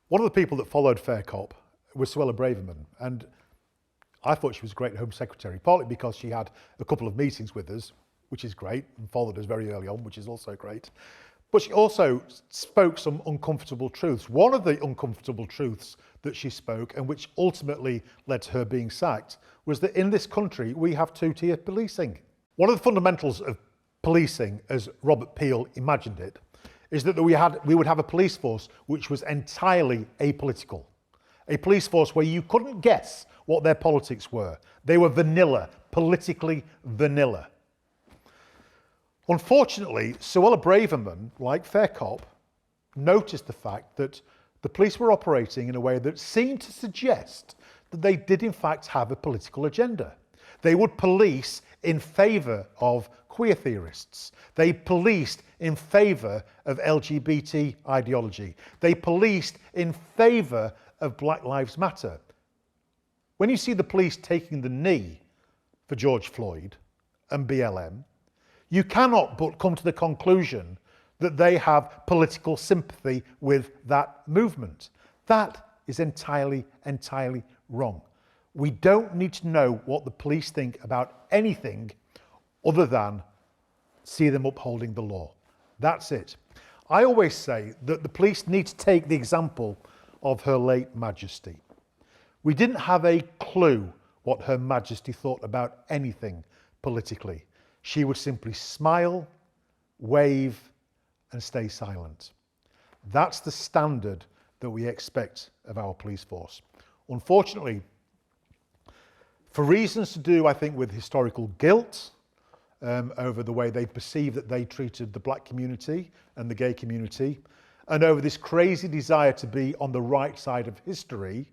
One of the people that followed Fair Cop was Suella Braverman, and I thought she was a great Home Secretary, partly because she had a couple of meetings with us, which is great, and followed us very early on, which is also great. But she also spoke some uncomfortable truths. One of the uncomfortable truths that she spoke, and which ultimately led to her being sacked, was that in this country we have two-tier policing. One of the fundamentals of policing, as Robert Peel imagined it, is that we would have a police force which was entirely apolitical. A police force where you couldn't guess what their politics were. They were vanilla, politically vanilla. Unfortunately, Suella Braverman, like Fair Cop, noticed the fact that the police were operating in a way that seemed to suggest that they did in fact have a political agenda. They would police in favour of queer theorists. They policed in favour of LGBT ideology. They policed in favour of Black Lives Matter. When you see the police taking the knee for George Floyd and BLM, you cannot but come to the conclusion that they have political sympathy with that movement. That is entirely wrong. We don't need to know what the police think about anything other than see them upholding the law. That's it. I always say that the police need to take the example of Her late Majesty. We didn't have a clue what Her Majesty thought about anything politically. She would simply smile, wave, and stay silent. That's the standard that we expect of our police force. Unfortunately, for reasons to do, I think, with historical guilt over the way they perceive that they treated the black community and the gay community, and over this crazy desire to be on the right side of history,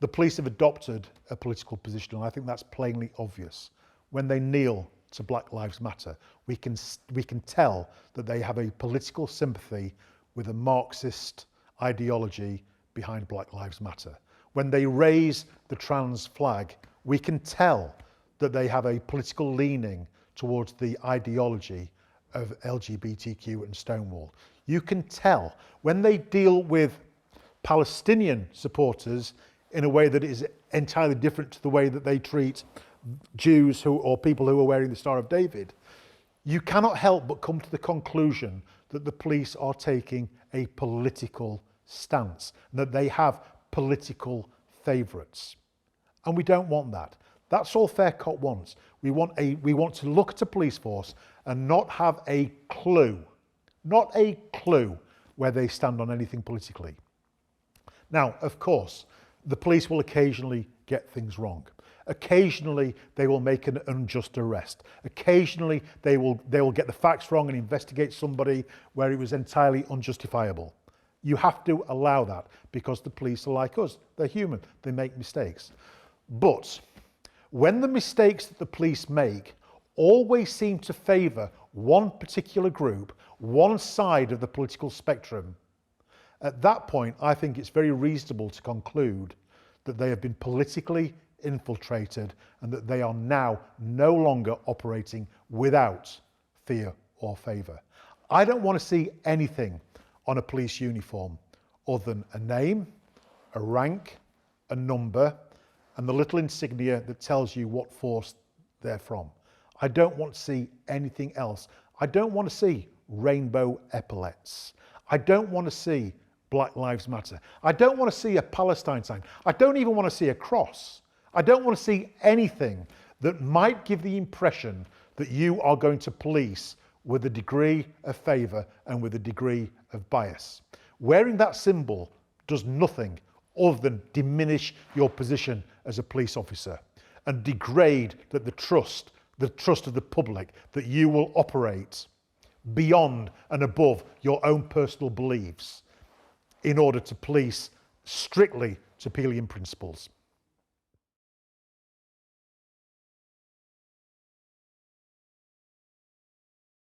the police have adopted a political position, and I think that's plainly obvious. When they kneel to Black Lives Matter, we can tell that they have a political sympathy with a Marxist ideology behind Black Lives Matter. When they raise the trans flag, we can tell that they have a political leaning towards the ideology of LGBTQ and Stonewall. You can tell when they deal with Palestinian supporters in a way that is entirely different to the way that they treat Jews or people who are wearing the Star of David. You cannot help but come to the conclusion that the police are taking a political stance, and that they have political favourites. And we don't want that. That's all Fair Cop wants. We want to look at a police force and not have a clue where they stand on anything politically. Now, of course, the police will occasionally get things wrong. Occasionally, they will make an unjust arrest. Occasionally, they will get the facts wrong and investigate somebody where it was entirely unjustifiable. You have to allow that, because the police are like us. They're human. They make mistakes. But when the mistakes that the police make always seem to favour one particular group, one side of the political spectrum, at that point, I think it's very reasonable to conclude that they have been politically infiltrated and that they are now no longer operating without fear or favour. I don't want to see anything on a police uniform other than a name, a rank, a number, and the little insignia that tells you what force they're from. I don't want to see anything else. I don't want to see rainbow epaulets. I don't want to see Black Lives Matter. I don't want to see a Palestine sign. I don't even want to see a cross. I don't want to see anything that might give the impression that you are going to police with a degree of favour and with a degree of bias. Wearing that symbol does nothing other than diminish your position as a police officer and degrade that the trust of the public that you will operate beyond and above your own personal beliefs in order to police strictly to Peelian principles.